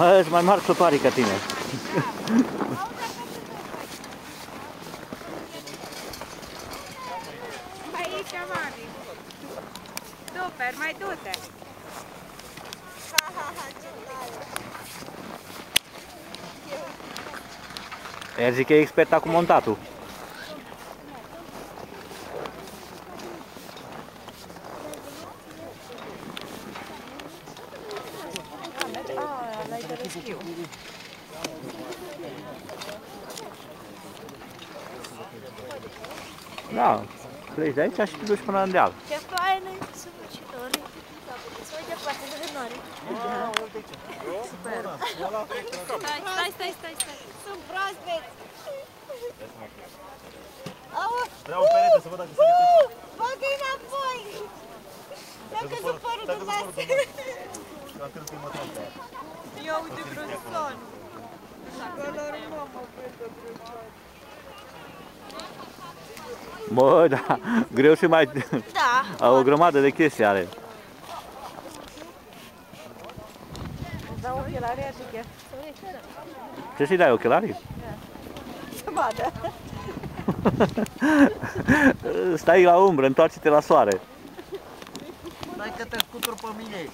Mă, sunt mai mari clăparii ca tine. Aici, mami. Super, mai du-te. El zic că e experta cu montatul. L-ai de reschiu. Da, pleci de aici și te duci până în deal. Ce faină sunt muncitorii. Să uite poate de nori. Super. Stai. Sunt proaspeți. Vreau o perete să văd dacă se ridică. Bagă-i înapoi. Mi-a căzut părul de masă. Am crezut că e mătranța aia. Ia uite brânzon. Călări, mamă, bătă brânzon. Bă, da, greu și mai... Da. O grămadă de chestii are. Îți dau ochelarii, adică Ce să-i dai, ochelarii? să vadă. Stai la umbră, întoarce-te la soare. Stai că te scutur pe mine.